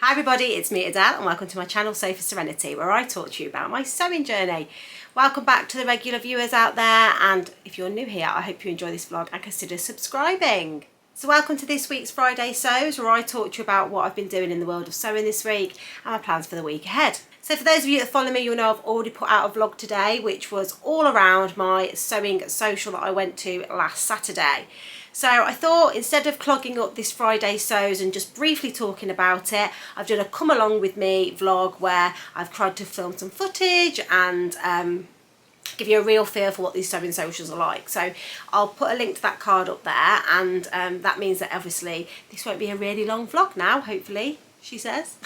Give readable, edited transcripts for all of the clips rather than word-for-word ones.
Hi everybody, it's me Adele and welcome to my channel Sew for Serenity, where I talk to you about my sewing journey. Welcome back to the regular viewers out there, and if you're new here, I hope you enjoy this vlog and consider subscribing. So welcome to this week's Friday Sews, where I talk to you about what I've been doing in the world of sewing this week and my plans for the week ahead. So for those of you that follow me, you'll know I've already put out a vlog today, which was all around my sewing social that I went to last Saturday. So I thought instead of clogging up this Friday sews and just briefly talking about it, I've done a come along with me vlog where I've tried to film some footage and give you a real feel for what these sewing socials are like. So I'll put a link to that card up there, and that means that obviously this won't be a really long vlog now, hopefully, she says.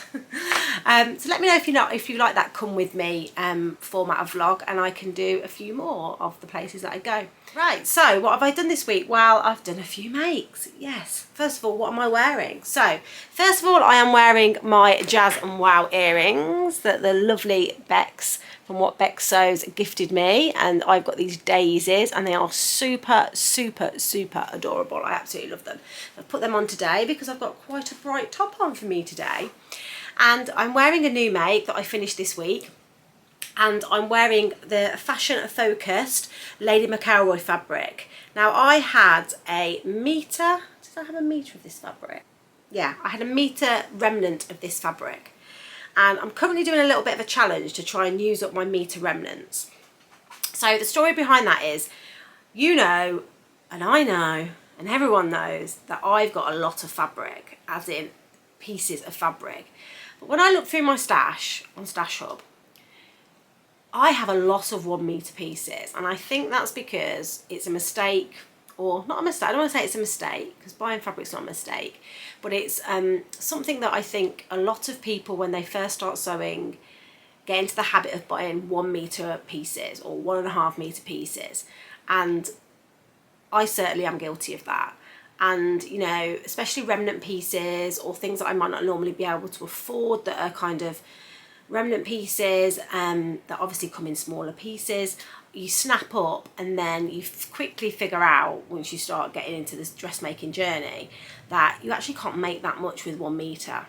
So let me know if you like that come with me format of vlog, and I can do a few more of the places that I go. Right, so what have I done this week? Well, I've done a few makes, yes. First of all, what am I wearing? So, first of all, I am wearing my Jazz and Wow earrings that the lovely Bex from What Bex Sews gifted me, and I've got these daisies and they are super, super, super adorable. I absolutely love them. I've put them on today because I've got quite a bright top on for me today. And I'm wearing a new make that I finished this week. And I'm wearing the Fashion Focused Lady MCELROY fabric. Now I had a metre, did I have a metre of this fabric? Yeah, I had a metre remnant of this fabric. And I'm currently doing a little bit of a challenge to try and use up my metre remnants. So the story behind that is, you know, and I know, and everyone knows that I've got a lot of fabric, as in pieces of fabric. But when I look through my stash on Stash Hub, I have a lot of 1 metre pieces, and I think that's because it's a mistake, or not a mistake, I don't want to say it's a mistake, because buying fabric's not a mistake, but it's something that I think a lot of people, when they first start sewing, get into the habit of buying 1 metre pieces or 1.5 metre pieces, and I certainly am guilty of that. And you know, especially remnant pieces or things that I might not normally be able to afford, that are kind of remnant pieces that obviously come in smaller pieces, you snap up, and then you quickly figure out, once you start getting into this dressmaking journey, that you actually can't make that much with 1 metre.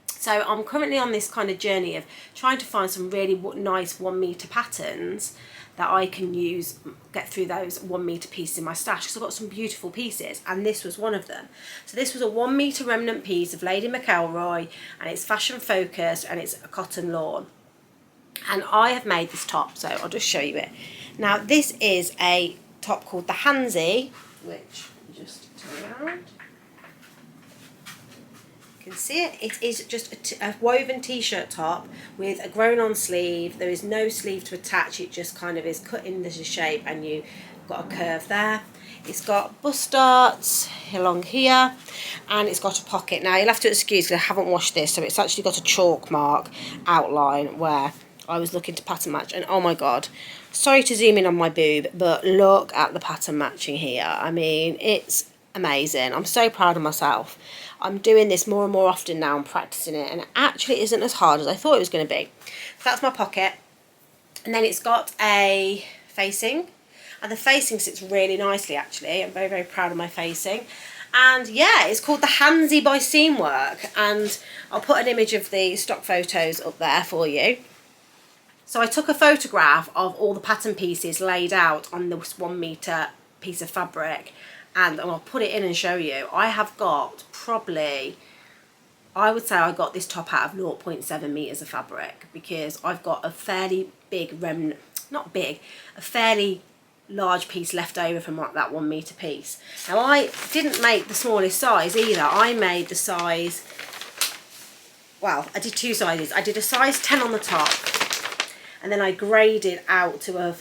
So I'm currently on this kind of journey of trying to find some really nice 1 metre patterns that I can use, get through those 1 metre pieces in my stash, because I've got some beautiful pieces, and this was one of them. So this was a 1 metre remnant piece of Lady MCELROY, and it's Fashion Focused, and it's a cotton lawn. And I have made this top, so I'll just show you it. Now this is a top called the Hansie, which I'll just turn around. You can see it. It is just a woven t-shirt top with a grown-on sleeve. There is no sleeve to attach. It just kind of is cut in this shape, and you've got a curve there. It's got bust darts along here, and it's got a pocket. Now you'll have to excuse because I haven't washed this, so it's actually got a chalk mark outline where I was looking to pattern match, and oh my god, sorry to zoom in on my boob, but look at the pattern matching here. I mean, it's amazing. I'm so proud of myself. I'm doing this more and more often now. I'm practicing it, and it actually isn't as hard as I thought it was going to be. So that's my pocket, and then it's got a facing, and the facing sits really nicely actually. I'm very, very proud of my facing. And yeah, it's called the Hansie by Seamwork, and I'll put an image of the stock photos up there for you. So I took a photograph of all the pattern pieces laid out on this 1 metre piece of fabric, and I'll put it in and show you. I have got probably, I would say I got this top out of 0.7 metres of fabric, because I've got a fairly big remnant, not big, a fairly large piece left over from like that 1 metre piece. Now I didn't make the smallest size either. I made the size, well, I did 2 sizes. I did a size 10 on the top, and then I graded out to a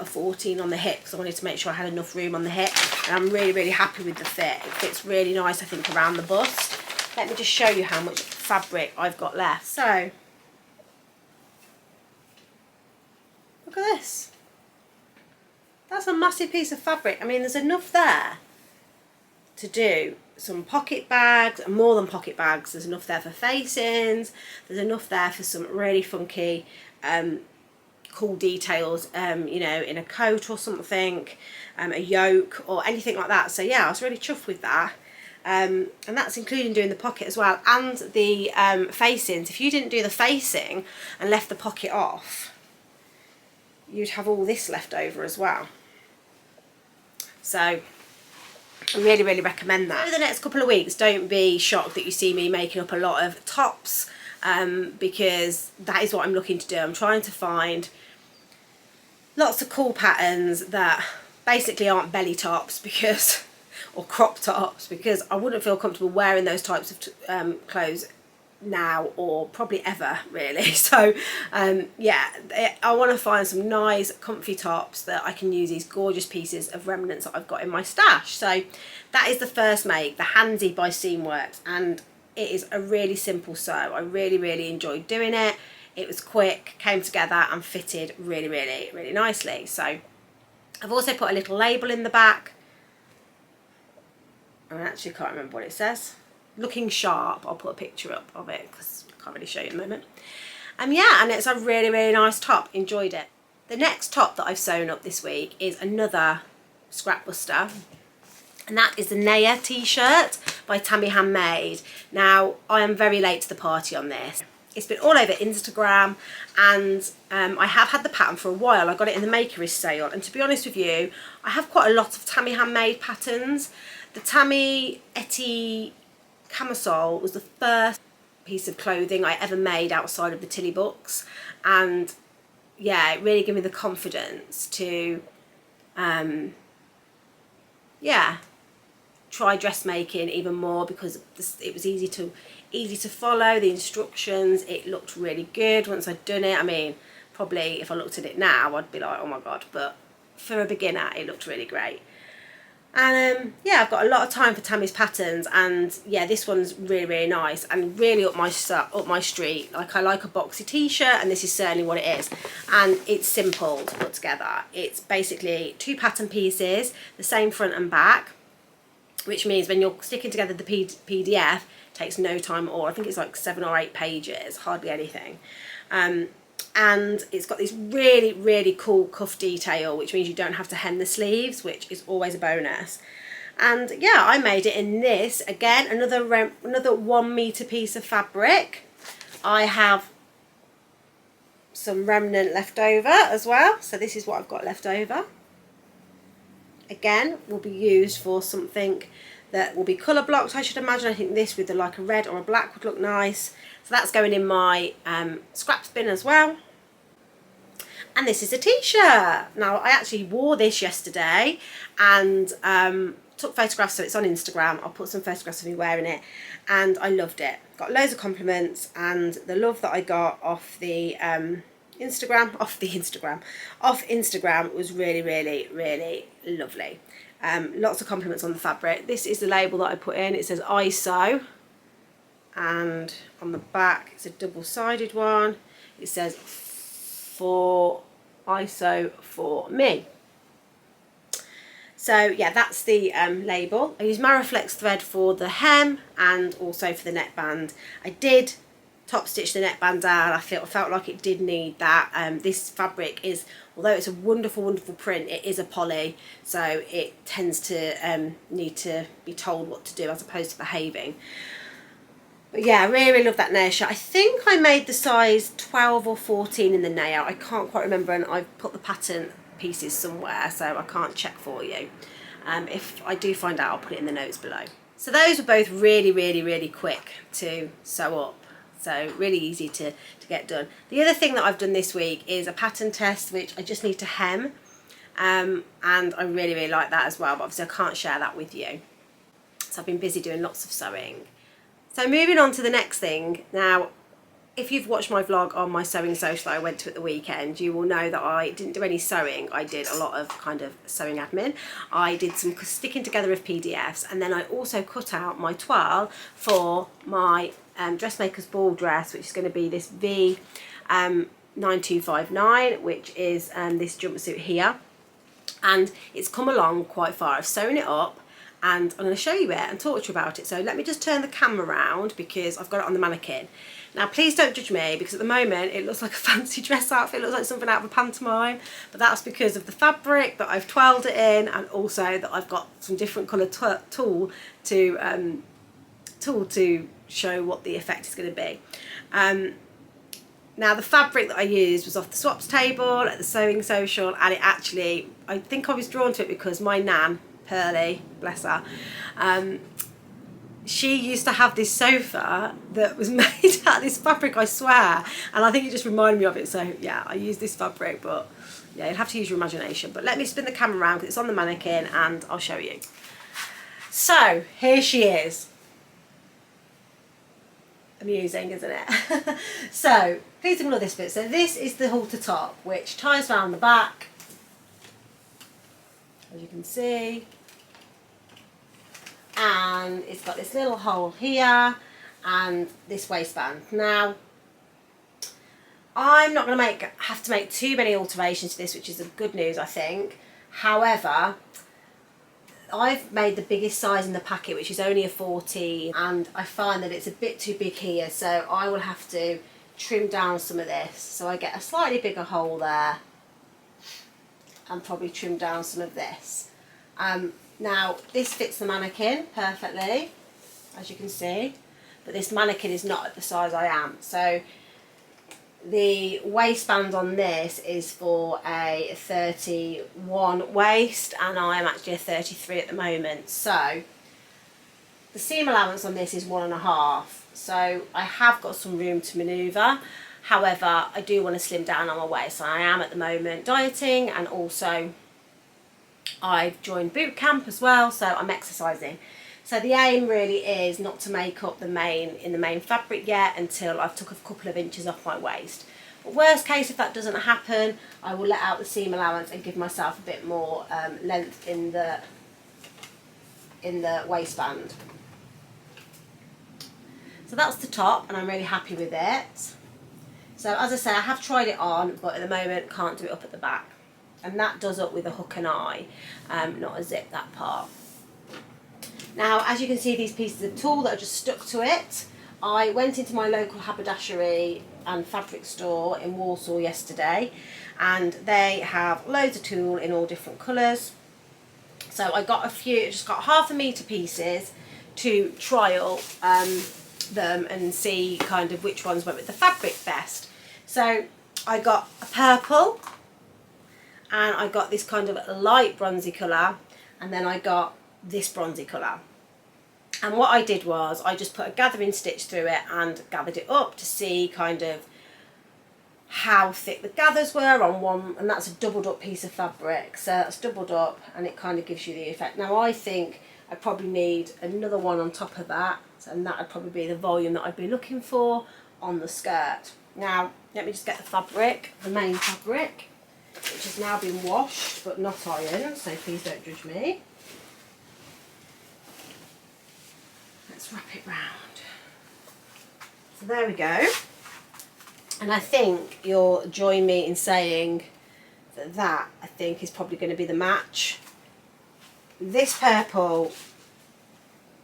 14 on the hip, because I wanted to make sure I had enough room on the hip, and I'm really, really happy with the fit. It fits really nice, I think, around the bust. Let me just show you how much fabric I've got left. So, look at this. That's a massive piece of fabric. I mean, there's enough there to do some pocket bags, and more than pocket bags. There's enough there for facings. There's enough there for some really funky cool details, you know, in a coat or something, a yoke or anything like that. So yeah, I was really chuffed with that. and that's including doing the pocket as well, and the facings. If you didn't do the facing and left the pocket off, you'd have all this left over as well. So I really, really recommend that. Over the next couple of weeks, don't be shocked that you see me making up a lot of tops, because that is what I'm looking to do. I'm trying to find lots of cool patterns that basically aren't belly tops, because or crop tops, because I wouldn't feel comfortable wearing those types of clothes now, or probably ever, really. So yeah, I want to find some nice comfy tops that I can use these gorgeous pieces of remnants that I've got in my stash. So that is the first make, the Hansie by Seamworks, and it is a really simple sew. I really, really enjoyed doing it. It was quick, came together and fitted really, really, really nicely. So I've also put a little label in the back. I actually can't remember what it says. Looking sharp. I'll put a picture up of it because I can't really show you in a moment. Yeah, and it's a really, really nice top. Enjoyed it. The next top that I've sewn up this week is another scrap buster, and that is the Naya t-shirt by Tammy Handmade. Now, I am very late to the party on this. It's been all over Instagram, and I have had the pattern for a while. I got it in the Makerist sale, and to be honest with you, I have quite a lot of Tammy Handmade patterns. The Tammy Etty camisole was the first piece of clothing I ever made outside of the Tilly books, and yeah, it really gave me the confidence to yeah, try dressmaking even more, because it was easy to follow the instructions. It looked really good once I'd done it. I mean, probably if I looked at it now I'd be like, oh my god, but for a beginner it looked really great. And yeah, I've got a lot of time for Tammy's patterns, and yeah, this one's really, really nice and really up my street. Like, I like a boxy t-shirt, and this is certainly what it is. And it's simple to put together. It's basically 2 pattern pieces, the same front and back, which means when you're sticking together the PDF, it takes no time at all. I think it's like 7 or 8 pages, hardly anything. And it's got this really, really cool cuff detail, which means you don't have to hem the sleeves, which is always a bonus. And yeah, I made it in this, again, another 1 meter piece of fabric. I have some remnant left over as well, so this is what I've got left over. Again, will be used for something that will be colour blocked, I should imagine. I think this with like a red or a black would look nice. So that's going in my scraps bin as well. And this is a t-shirt. Now, I actually wore this yesterday and took photographs, so it's on Instagram. I'll put some photographs of me wearing it, and I loved it. Got loads of compliments, and the love that I got off the Instagram was really, really, really lovely. Lots of compliments on the fabric. This is the label that I put in. It says I sew, and on the back it's a double-sided one. It says for I sew for me. So yeah, that's the label. I use Mariflex thread for the hem and also for the neckband. I did top stitch the neckband down. I felt like it did need that. This fabric is, although it's a wonderful, wonderful print, it is a poly, so it tends to need to be told what to do as opposed to behaving. But yeah, I really, really love that Nair shirt. I think I made the size 12 or 14 in the Nair. I can't quite remember, and I've put the pattern pieces somewhere, so I can't check for you. If I do find out, I'll put it in the notes below. So those were both really, really, really quick to sew up. So really easy to get done. The other thing that I've done this week is a pattern test, which I just need to hem. And I really, really like that as well, but obviously I can't share that with you. So I've been busy doing lots of sewing. So moving on to the next thing. Now, if you've watched my vlog on my sewing social that I went to at the weekend, you will know that I didn't do any sewing. I did a lot of kind of sewing admin. I did some sticking together of PDFs, and then I also cut out my toile for my Dressmakers ball dress, which is going to be this V9259, which is this jumpsuit here. And it's come along quite far. I've sewn it up, and I'm going to show you it and talk to you about it. So let me just turn the camera around because I've got it on the mannequin. Now please don't judge me, because at the moment it looks like a fancy dress outfit, it looks like something out of a pantomime, but that's because of the fabric that I've toiled it in, and also that I've got some different coloured tool to show what the effect is going to be. Now the fabric that I used was off the swaps table at the Sewing Social, and it actually, I think I was drawn to it because my nan, Pearly, bless her, she used to have this sofa that was made out of this fabric, I swear, and I think it just reminded me of it. So yeah, I used this fabric, but yeah, you'll have to use your imagination. But let me spin the camera around because it's on the mannequin and I'll show you. So here she is. Amusing, isn't it? So please ignore this bit. So this is the halter top, which ties around the back, as you can see, and it's got this little hole here and this waistband. Now I'm not going to have to make too many alterations to this, which is a good news, I think. However, I've made the biggest size in the packet, which is only a 14, and I find that it's a bit too big here, so I will have to trim down some of this. So I get a slightly bigger hole there and probably trim down some of this. Now this fits the mannequin perfectly, as you can see, but this mannequin is not at the size I am. So the waistband on this is for a 31 waist, and I am actually a 33 at the moment. So the seam allowance on this is 1.5, so I have got some room to manoeuvre. However, I do want to slim down on my waist. So I am at the moment dieting, and also I've joined boot camp as well, so I'm exercising. So the aim really is not to make up the main fabric yet until I've took a couple of inches off my waist. But worst case, if that doesn't happen, I will let out the seam allowance and give myself a bit more length in the waistband. So that's the top, and I'm really happy with it. So as I say, I have tried it on, but at the moment can't do it up at the back. And that does up with a hook and eye, not a zip, that part. Now, as you can see, these pieces of tulle that are just stuck to it, I went into my local haberdashery and fabric store in Walsall yesterday, and they have loads of tulle in all different colours. So I got a few, just got 1/2 metre pieces to trial them and see kind of which ones went with the fabric best. So I got a purple, and I got this kind of light bronzy colour, and then I got this bronzy colour. And what I did was I just put a gathering stitch through it and gathered it up to see kind of how thick the gathers were on one, and that's a doubled up piece of fabric, so that's doubled up and it kind of gives you the effect. Now I think I probably need another one on top of that, and that would probably be the volume that I'd be looking for on the skirt. Now let me just get the fabric, the main fabric, which has now been washed but not ironed, so please don't judge me. Let's wrap it round. So there we go. And I think you'll join me in saying that I think is probably going to be the match. This purple,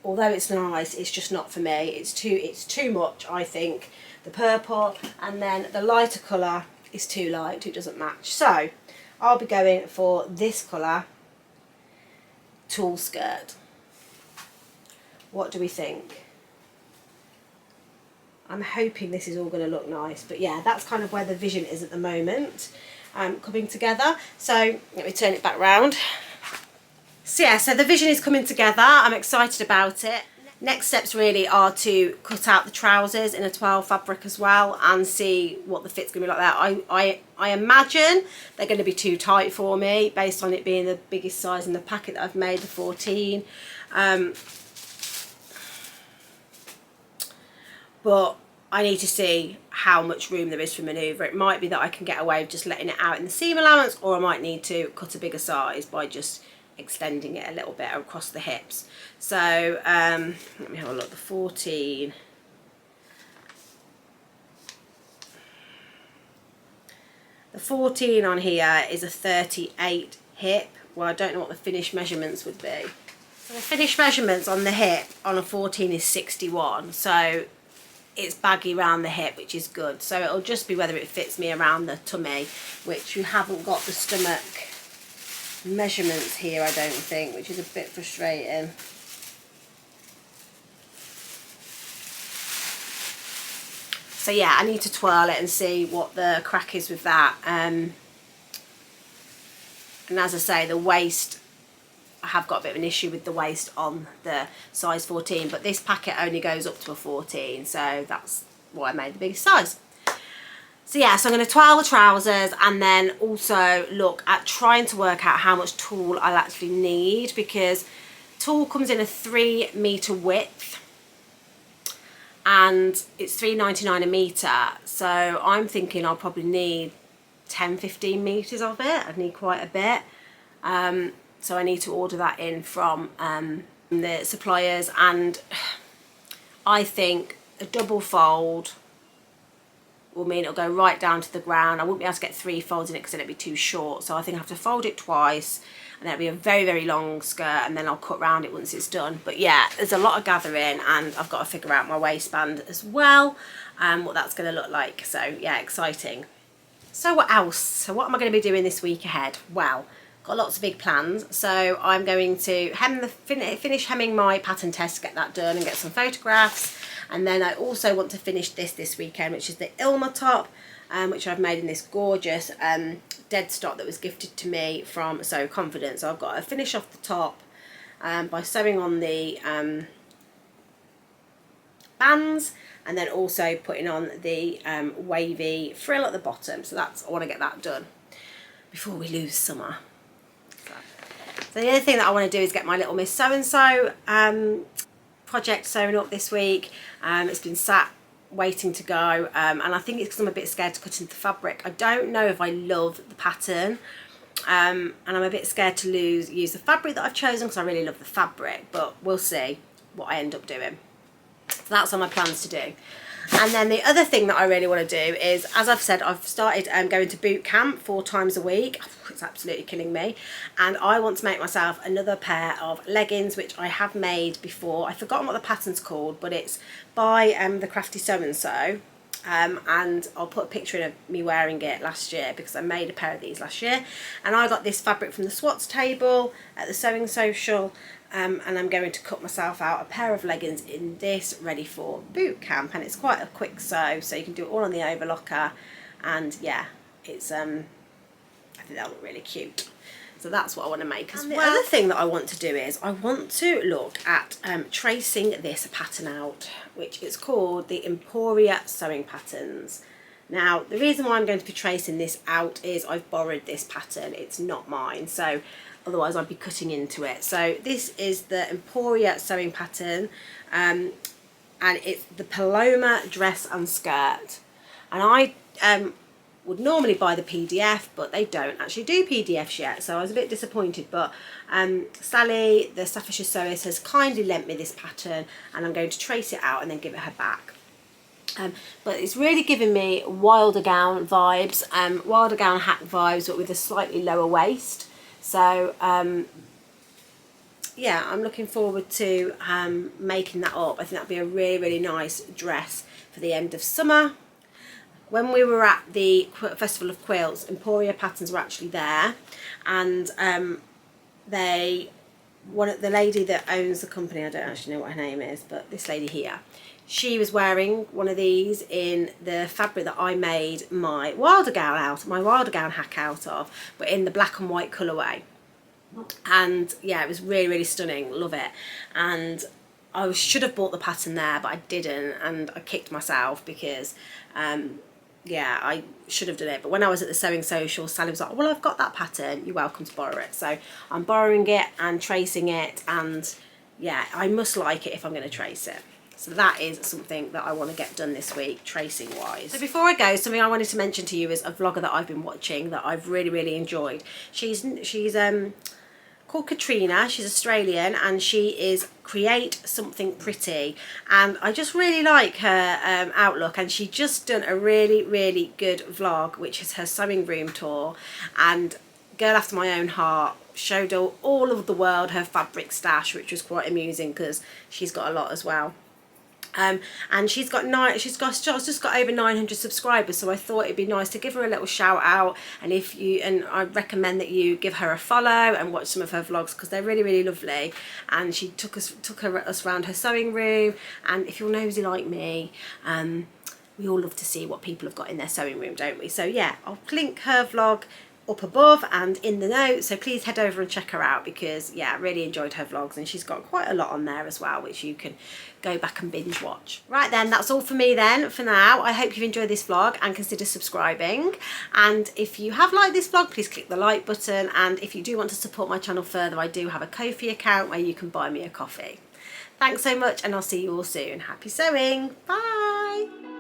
although it's nice, it's just not for me. It's too much, I think, the purple, and then the lighter colour is too light, it doesn't match. So I'll be going for this colour tulle skirt. What do we think? I'm hoping this is all going to look nice, but yeah, that's kind of where the vision is at the moment, coming together. So let me turn it back round. So yeah, so the vision is coming together. I'm excited about it. Next steps really are to cut out the trousers in a toile fabric as well and see what the fit's going to be like that. I imagine they're going to be too tight for me based on it being the biggest size in the packet that I've made, the 14. But I need to see how much room there is for manoeuvre. It might be that I can get away with just letting it out in the seam allowance, or I might need to cut a bigger size by just extending it a little bit across the hips. So let me have a look. The 14. The 14 on here is a 38 hip. Well, I don't know what the finished measurements would be. The finished measurements on the hip on a 14 is 61, so it's baggy around the hip, which is good. So it'll just be whether it fits me around the tummy, which you haven't got the stomach measurements here, I don't think, which is a bit frustrating. So yeah, I need to twirl it and see what the crack is with that. And as I say, the waist, I have got a bit of an issue with the waist on the size 14, but this packet only goes up to a 14, so that's why I made the biggest size. So yeah, so I'm going to twirl the trousers and then also look at trying to work out how much tulle I'll actually need, because tulle comes in a 3 metre width and it's £3.99 a metre, so I'm thinking I'll probably need 10-15 metres of it. I'd need quite a bit. So I need to order that in from the suppliers, and I think a double fold will mean it'll go right down to the ground. I won't be able to get 3 folds in it because then it'd be too short, so I think I have to fold it twice, and that'll be a very, very long skirt, and then I'll cut round it once it's done. But yeah, there's a lot of gathering, and I've got to figure out my waistband as well, what that's going to look like. So yeah, exciting. So what else? So what am I going to be doing this week ahead? Well, got lots of big plans. So I'm going to finish hemming my pattern test, get that done and get some photographs. And then I also want to finish this weekend, which is the Ilma top, which I've made in this gorgeous dead stock that was gifted to me from So Confident. So I've got to finish off the top by sewing on the bands, and then also putting on the wavy frill at the bottom. So that's, I want to get that done before we lose summer. So the other thing that I want to do is get my Little Miss So-and-So project sewn up this week. It's been sat waiting to go, and I think it's because I'm a bit scared to cut into the fabric. I don't know if I love the pattern, and I'm a bit scared to use the fabric that I've chosen because I really love the fabric, but we'll see what I end up doing. So that's on my plans to do. And then the other thing that I really want to do is, as I've said, I've started going to boot camp 4 times a week. It's absolutely killing me. And I want to make myself another pair of leggings, which I have made before. I've forgotten what the pattern's called, but it's by the Crafty So-and-So. And I'll put a picture in of me wearing it last year because I made a pair of these last year. And I got this fabric from the Swats table at the Sewing Social. And I'm going to cut myself out a pair of leggings in this, ready for boot camp. And it's quite a quick sew, so you can do it all on the overlocker. And yeah, it's I think that'll look really cute. So that's what I want to make as well. The other thing that I want to do is I want to look at tracing this pattern out, which is called the Emporia Sewing Patterns. Now, the reason why I'm going to be tracing this out is I've borrowed this pattern. It's not mine, so otherwise I'd be cutting into it. So this is the Emporia Sewing Pattern, and it's the Paloma dress and skirt. And I would normally buy the PDF, but they don't actually do PDFs yet, so I was a bit disappointed. But Sally, the Staffordshire sewist, has kindly lent me this pattern, and I'm going to trace it out and then give it her back. But it's really giving me Wilder Gown vibes, Wilder Gown hack vibes, but with a slightly lower waist. So yeah, I'm looking forward to making that up. I think that'd be a really, really nice dress for the end of summer. When we were at the Festival of Quilts, Emporia Patterns were actually there, and the lady that owns the company, I don't actually know what her name is, but this lady here, she was wearing one of these in the fabric that I made my Wilder Gown hack out of, but in the black and white colourway. And yeah, it was really, really stunning. Love it. And I should have bought the pattern there, but I didn't, and I kicked myself because yeah, I should have done it. But when I was at the Sewing Social, Sally was like, well, I've got that pattern, you're welcome to borrow it. So I'm borrowing it and tracing it, and yeah, I must like it if I'm going to trace it. So that is something that I want to get done this week, tracing wise. So before I go, something I wanted to mention to you is a vlogger that I've been watching that I've really, really enjoyed. She's called Katrina. She's Australian, and she is Create Something Pretty, and I just really like her outlook. And she just done a really, really good vlog, which is her sewing room tour, and girl after my own heart. showed all of the world her fabric stash, which was quite amusing because she's got a lot as well. And she's just got over 900 subscribers, so I thought it'd be nice to give her a little shout out, and I recommend that you give her a follow and watch some of her vlogs because they're really, really lovely. And she took us around her sewing room, and if you're nosy like me, we all love to see what people have got in their sewing room, don't we? So yeah, I'll link her vlog up above and in the notes, so please head over and check her out because yeah, I really enjoyed her vlogs, and she's got quite a lot on there as well, which you can go back and binge watch. Right then, that's all for me then for now. I hope you've enjoyed this vlog and consider subscribing, and if you have liked this vlog, please click the like button, and if you do want to support my channel further, I do have a Ko-fi account where you can buy me a coffee. Thanks so much, and I'll see you all soon. Happy sewing. Bye.